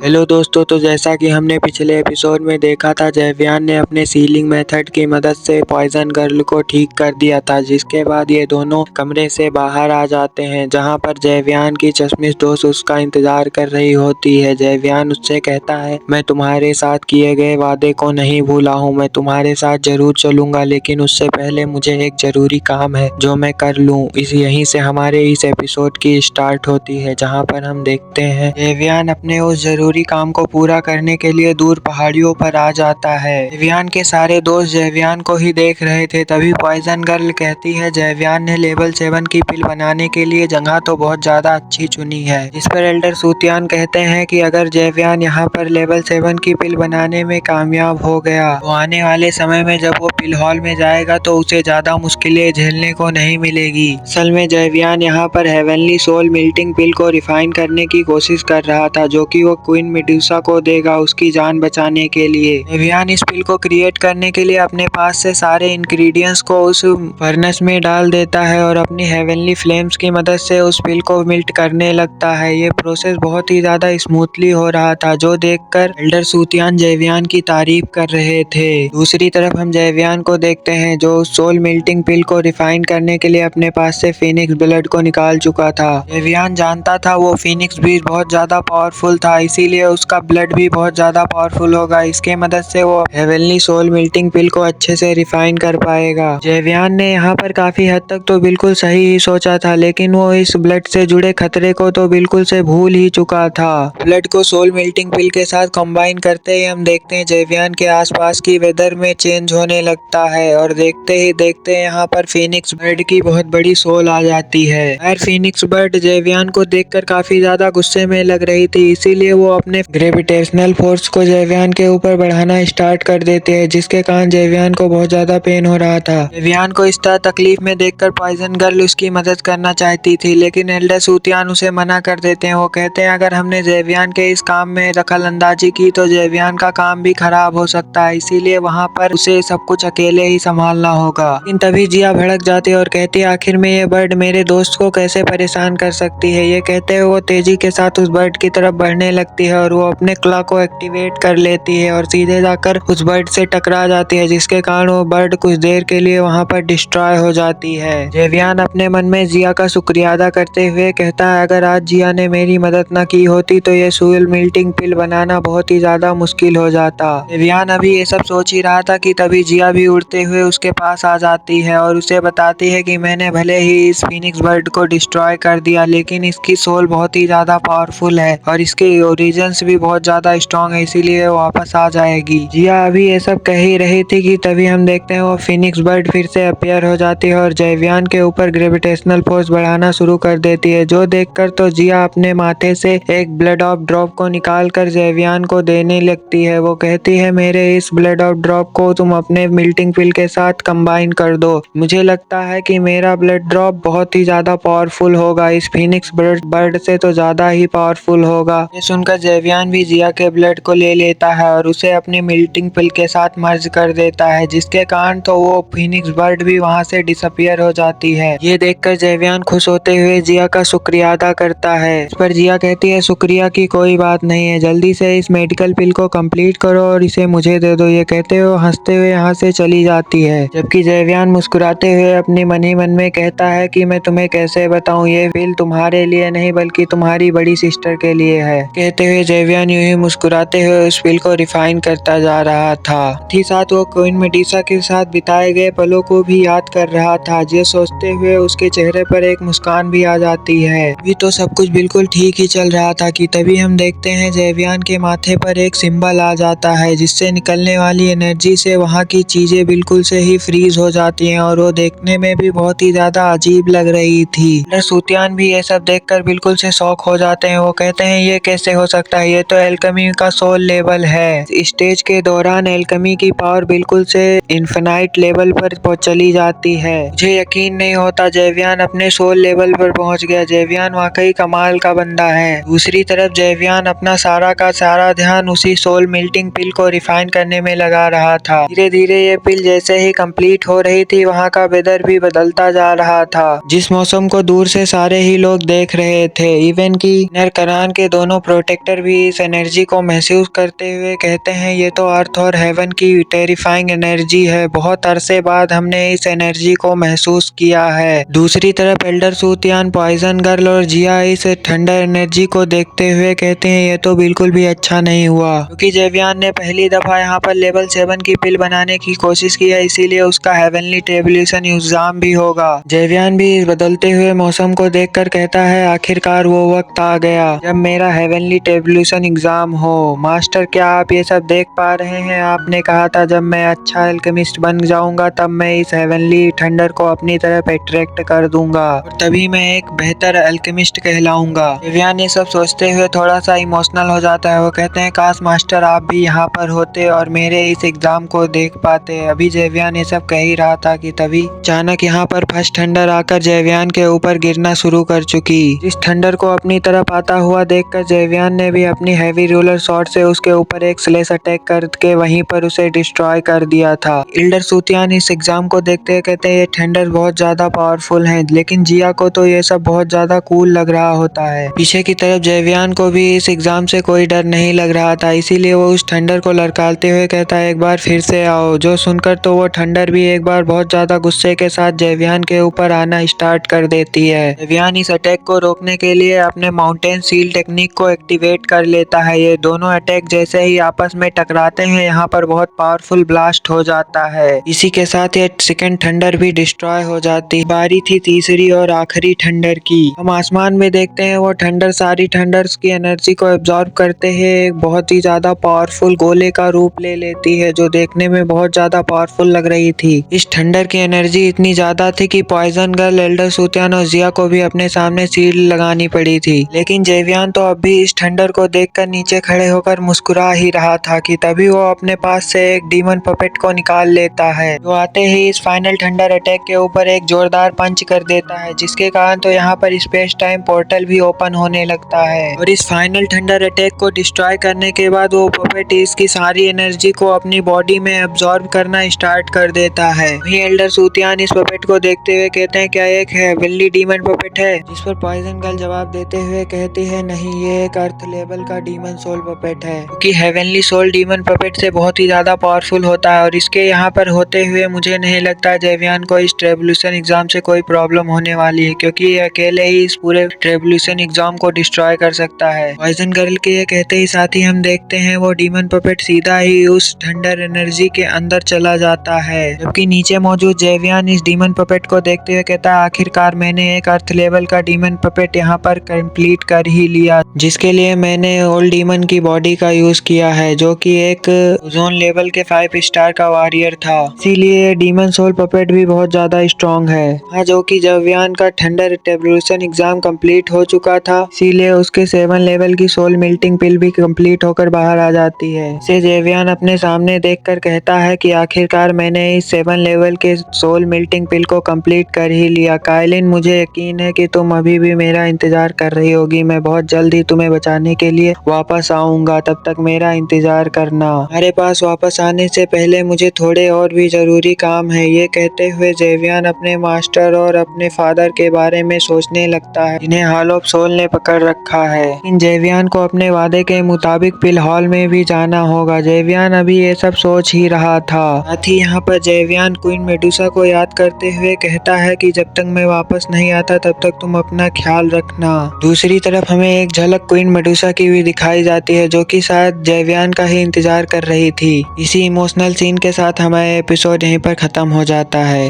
Hello दोस्तों, तो जैसा कि हमने पिछले एपिसोड में देखा था, जयव्यान ने अपने सीलिंग मेथड की मदद से पॉइजन गर्ल को ठीक कर दिया था, जिसके बाद ये दोनों कमरे से बाहर आ जाते हैं, जहां पर जयव्यान की चश्मिश दोस्त उसका इंतजार कर रही होती है। जयव्यान उससे कहता है, मैं तुम्हारे साथ किए गए वादे को नहीं भूला हूँ, मैं तुम्हारे साथ जरूर चलूंगा, लेकिन उससे पहले मुझे एक जरूरी काम है जो मैं कर लूँ। यहीं से हमारे इस एपिसोड की स्टार्ट होती है, जहाँ पर हम देखते हैं जयव्यान अपने उस जरूरी काम को पूरा करने के लिए दूर पहाड़ियों पर आ जाता है। जयव्यान के सारे दोस्त जयव्यान को ही देख रहे थे, तभी पॉइजन गर्ल कहती है, जयव्यान ने लेवल 7 की पिल बनाने के लिए जगह तो बहुत ज्यादा अच्छी चुनी है। इस पर एल्डर सूतियान कहते हैं कि अगर जयव्यान यहाँ पर लेवल 7 की पिल बनाने में कामयाब हो गया तो आने वाले समय में जब वो पिल हॉल में जाएगा तो उसे ज्यादा मुश्किलें झेलने को नहीं मिलेगी। असल में जयव्यान यहाँ पर हेवनली सोल मिल्टिंग पिल को रिफाइन करने की कोशिश कर रहा था, जो कि वो क्वीन मेडुसा को देगा उसकी जान बचाने के लिए। जयव्यान इस पिल को क्रिएट करने के लिए अपने पास से सारे इंग्रेडिएंट्स को उस फर्नेस में डाल देता है और अपनी हेवनली फ्लेम्स की मदद से उस पिल को मिल्ट करने लगता है। ये प्रोसेस बहुत ही ज्यादा स्मूथली हो रहा था, जो देखकर एल्डर सूतियान जयव्यान की तारीफ कर रहे थे। दूसरी तरफ हम जयव्यान को देखते हैं, जो सोल मिल्टिंग पिल को रिफाइन करने के लिए अपने पास से फिनिक्स ब्लड को निकाल चुका था। जयव्यान जानता था वो फिनिक्स भी बहुत ज्यादा पावरफुल था, इसीलिए उसका ब्लड भी बहुत ज्यादा पावरफुल होगा। इसके मदद से वो हेवनली सोल मिल्टिंग पिल को अच्छे से रिफाइन कर पाएगा। जयव्यान ने यहाँ पर काफी हद तक तो बिल्कुल सही ही सोचा था, लेकिन वो इस ब्लड से जुड़े खतरे को तो बिल्कुल से भूल ही चुका था। ब्लड को सोल मिल्टिंग पिल के साथ कंबाइन करते ही हम देखते हैं जयव्यान के आसपास की वेदर में चेंज होने लगता है और देखते ही देखते यहाँ पर फिनिक्स बर्ड की बहुत बड़ी सोल आ जाती है। खैर फिनिक्स बर्ड जयव्यान को देखकर काफी ज्यादा गुस्से में लग रही थी, इसीलिए वो अपने ग्रेविटेशनल फोर्स को जयव्यान के ऊपर बढ़ाना स्टार्ट कर देते हैं, जिसके कारण जयव्यान को बहुत ज्यादा पेन हो रहा था। जयव्यान को इस तरह तकलीफ में देखकर पॉइजन गर्ल उसकी मदद करना चाहती थी, लेकिन एल्डर सूतियान उसे मना कर देते हैं। वो कहते हैं, अगर हमने जयव्यान के इस काम में दखल अंदाजी की तो जयव्यान का काम भी खराब हो सकता है, इसीलिए वहाँ पर उसे सब कुछ अकेले ही संभालना होगा। लेकिन तभी जिया भड़क जाती है और कहती है, आखिर में ये बर्ड मेरे दोस्त को कैसे परेशान कर सकती है। ये कहते हुए वो तेजी के साथ उस बर्ड की तरफ बढ़ने लगती है और वो अपने क्लॉ को एक्टिवेट कर लेती है और सीधे जाकर उस बर्ड से टकरा जाती है, जिसके कारण वो बर्ड कुछ देर के लिए वहाँ पर डिस्ट्रॉय हो जाती है। जयव्यान अपने मन में जिया का शुक्रिया अदा करते हुए कहता है, अगर आज जिया ने मेरी मदद न की होती तो ये सोल मिल्टिंग पिल बनाना बहुत ही ज्यादा मुश्किल हो जाता। जयव्यान अभी ये सब सोच ही रहा था कि तभी जिया भी उड़ते हुए उसके पास आ जाती है और उसे बताती है कि मैंने भले ही इस फिनिक्स बर्ड को डिस्ट्रॉय कर दिया, लेकिन इसकी सोल बहुत ही ज्यादा पावरफुल है और इसके ओरिजिन्स भी बहुत ज्यादा स्ट्रॉन्ग है, इसीलिए वो वापस आ जाएगी। जिया अभी ये सब कह ही रही थी कि तभी हम देखते हैं वो फिनिक्स बर्ड फिर से अपीयर हो जाती है और जयव्यान के ऊपर ग्रेविटेशनल फोर्स बढ़ाना शुरू कर देती है, जो देखकर तो जिया अपने माथे से एक ब्लड ऑफ ड्रॉप को निकाल कर जयव्यान को देने लगती है। वो कहती है, मेरे इस ब्लड ऑफ ड्रॉप को तुम अपने मिल्टिंग पिल के साथ कंबाइन कर दो, मुझे लगता है कि मेरा ब्लड ड्रॉप बहुत ही ज्यादा पावरफुल होगा, इस फिनिक्स बर्ड से तो ज्यादा ही पावरफुल होगा। ये सुनकर जयव्यान भी जिया के ब्लड को ले लेता है और उसे अपनी मिल्टिंग पिल के साथ मर्ज कर देता है, जिसके कारण तो वो फिनिक्स बर्ड भी वहाँ से डिसअपियर हो जाती है। ये देखकर जयव्यान खुश होते हुए जिया का शुक्रिया अदा करता है। इस पर जिया कहती है, शुक्रिया की कोई बात नहीं है, जल्दी से इस मेडिकल पिल को कंप्लीट करो और इसे मुझे दे दो। ये कहते हुए हंसते हुए यहाँ से चली जाती है, जबकि जयव्यान मुस्कुराते हुए अपनी मन ही मन में कहता है कि मैं तुम्हें कैसे बताऊं, ये पिल तुम्हारे लिए नहीं बल्कि तुम्हारी बड़ी सिस्टर के लिए है। कहते हुए जयव्यान यूं ही मुस्कुराते हुए उस पिल को रिफाइन करता जा रहा था। ही साथ वो क्वीन मेडुसा के साथ बिताए गए पलों को भी याद कर रहा था। ये सोचते हुए उसके चेहरे पर एक मुस्कान भी आ जाती है। अभी तो सब कुछ बिल्कुल ठीक ही चल रहा था कि तभी हम देखते हैं जयव्यान के माथे पर एक सिंबल आ जाता है, जिससे निकलने वाली एनर्जी से वहाँ की चीजें बिल्कुल से ही फ्रीज हो जाती हैं और वो देखने में भी बहुत ही ज्यादा अजीब लग रही थी। सूतियान भी ये सब देखकर बिल्कुल से शॉक हो जाते हैं। वो कहते हैं, ये कैसे हो सकता है, ये तो एल्केमी का सोल लेवल है। स्टेज के दौरान एल्केमी की पावर बिल्कुल से इन्फिनाइट लेवल पर चली जाती है। मुझे यकीन नहीं होता जयव्यान अपने सोल लेवल पर पहुंच गया। जयव्यान वाकई कमाल का बंदा है। दूसरी तरफ जयव्यान अपना सारा का सारा ध्यान उसी सोल मिल्टिंग पिल को रिफाइन करने में लगा रहा था। धीरे धीरे ये पिल जैसे ही कंप्लीट हो रही थी, वहाँ का वेदर भी बदलता जा रहा था, जिस मौसम को दूर से सारे ही लोग देख रहे थे। इवन की नरकरान के दोनों प्रोटेक्टर डायरेक्टर भी इस एनर्जी को महसूस करते हुए कहते हैं, ये तो अर्थ और हेवन की टेरिफाइंग एनर्जी है। बहुत अरसे बाद हमने इस एनर्जी को महसूस किया है। दूसरी तरफ एल्डर सूतियान, पॉइजन गर्ल और जिया इस थंडर एनर्जी को देखते हुए कहते हैं, ये तो बिल्कुल भी अच्छा नहीं हुआ, क्योंकि जेवियन ने पहली दफा यहाँ पर लेवल 7 की पिल बनाने की कोशिश की है, इसीलिए उसका हेवनली टेबल्यूशन एग्जाम भी होगा। जेवियन भी इस बदलते हुए मौसम को देखकर कहता है, आखिरकार वो वक्त आ गया जब मेरा हेवनली टेबल्यूशन एग्जाम हो। मास्टर, क्या आप ये सब देख पा रहे हैं? आपने कहा था जब मैं अच्छा अल्केमिस्ट बन जाऊंगा तब मैं इस हेवनली थंडर को अपनी तरफ अट्रैक्ट कर दूंगा और तभी मैं एक बेहतर अल्केमिस्ट कहलाऊंगा। जेवियन ये सब सोचते हुए थोड़ा सा इमोशनल हो जाता है। वो कहते हैं, काश मास्टर आप भी यहाँ पर होते और मेरे इस एग्जाम को देख पाते। अभी जेवियन ये सब कह ही रहा था कि तभी अचानक यहाँ पर फर्स्ट थंडर आकर जेवियन के ऊपर गिरना शुरू कर चुकी। इस थंडर को अपनी तरफ आता हुआ देखकर जेवियन ने भी अपनी हैवी रूलर शॉट से उसके ऊपर एक स्लेश अटैक करके वहीं पर उसे डिस्ट्रॉय कर दिया था। एल्डर सूतियान इस एग्जाम को देखते हुए कहते हैं, ये थंडर बहुत ज्यादा पावरफुल है, लेकिन जिया को तो ये सब बहुत ज्यादा कूल लग रहा होता है। पीछे की तरफ जेवियन को भी इस एग्जाम से कोई डर नहीं लग रहा था, इसीलिए वो उस थंडर को लड़काते हुए कहता है, एक बार फिर से आओ। जो सुनकर तो वो थंडर भी एक बार बहुत ज्यादा गुस्से के साथ जेवियन के ऊपर आना स्टार्ट कर देती है। जेवियन इस अटैक को रोकने के लिए अपने माउंटेन सील टेक्निक को एक्टिवेट कर लेता है। ये दोनों अटैक जैसे ही आपस में टकराते हैं, यहाँ पर बहुत पावरफुल ब्लास्ट हो जाता है। इसी के साथ ये सेकंड थंडर भी डिस्ट्रॉय हो जाती। बारी थी तीसरी और आखिरी थंडर की। हम आसमान में देखते हैं वो थंडर सारी थंडर्स की एनर्जी को एब्जॉर्ब करते हैं एक बहुत ही ज्यादा पावरफुल गोले का रूप ले लेती है, जो देखने में बहुत ज्यादा पावरफुल लग रही थी। इस थंडर की एनर्जी इतनी ज्यादा थी कि पॉइजन गर्ल, एल्डर सूतियान और जिया को भी अपने सामने शील्ड लगानी पड़ी थी। लेकिन जेवियन तो अब भी इस थंडर को देखकर नीचे खड़े होकर मुस्कुरा ही रहा था कि तभी वो अपने पास से एक डीमन पपेट को निकाल लेता है, जो आते ही इस फाइनल थंडर अटैक के ऊपर एक जोरदार पंच कर देता है, जिसके कारण तो यहाँ पर स्पेस टाइम पोर्टल भी ओपन होने लगता है। और इस फाइनल थंडर अटैक को डिस्ट्रॉय करने के बाद वो पपेट इसकी सारी एनर्जी को अपनी बॉडी में एब्जॉर्ब करना स्टार्ट कर देता है। वहीं एल्डर सूतियान इस पपेट को देखते हुए कहते हैं, क्या एक हेवनली डीमन पपेट है? जिस पर पॉइजन गर्ल जवाब देते हुए कहती है, नहीं, ये एक अर्थ लेवल का डीमन सोल पपेट है, क्योंकि हेवनली सोल डीमन पपेट से बहुत ही ज्यादा पावरफुल होता है। और इसके यहाँ पर होते हुए मुझे नहीं लगता जेवियन को इस ट्रेवल्यूशन एग्जाम से कोई प्रॉब्लम होने वाली है, क्योंकि ये अकेले ही इस पूरे ट्रेवल्यूशन एग्जाम को डिस्ट्रॉय कर सकता है। पॉइजन गर्ल के ये कहते ही साथ ही हम देखते हैं वो डीमन पपेट सीधा ही उस थंडर एनर्जी के अंदर चला जाता है, जबकि नीचे मौजूद जेवियन इस डीमन पपेट को देखते हुए कहता है, आखिरकार मैंने एक अर्थ लेवल का डीमन पपेट यहाँ पर कंप्लीट कर ही लिया, जिसके लिए मैंने ओल्ड डीमन की बॉडी का यूज किया है, जो कि एक जोन लेवल के 5 स्टार का वॉरियर था। इसीलिए डीमन सोल पपेट भी बहुत ज्यादा स्ट्रॉन्ग है। हाँ, जो कि जेवियन का थंडर टेबल्यूशन एग्जाम कंप्लीट हो चुका था, इसीलिए उसके 7 लेवल की सोल मेल्टिंग पिल भी कंप्लीट होकर बाहर आ जाती है। इसे जेवियन अपने सामने देखकर कहता है कि आखिरकार मैंने इस 7 लेवल के सोल मेल्टिंग पिल को कंप्लीट कर ही लिया। काइलिन, मुझे यकीन है कि तुम अभी भी मेरा इंतजार कर रही होगी। मैं बहुत जल्द ही तुम्हें बचाने के लिए वापस आऊंगा, तब तक मेरा इंतजार करना। हमारे पास वापस आने से पहले मुझे थोड़े और भी जरूरी काम है। ये कहते हुए जेवियन अपने मास्टर और अपने फादर के बारे में सोचने लगता है, जिन्हें हॉल ऑफ सोल ने पकड़ रखा है। इन जेवियन को अपने वादे के मुताबिक पिल हॉल में भी जाना होगा। जेवियन अभी ये सब सोच ही रहा था। साथ ही यहाँ पर जेवियन क्वीन मेडुसा को याद करते हुए कहता है कि जब तक मैं वापस नहीं आता तब तक तुम अपना ख्याल रखना। दूसरी तरफ हमें एक झलक क्वीन मेडुसा की भी दिखाई जाती है, जो कि शायद जेवियन का ही इंतजार कर रही थी। इसी इमोशनल सीन के साथ हमारा एपिसोड यहीं पर खत्म हो जाता है।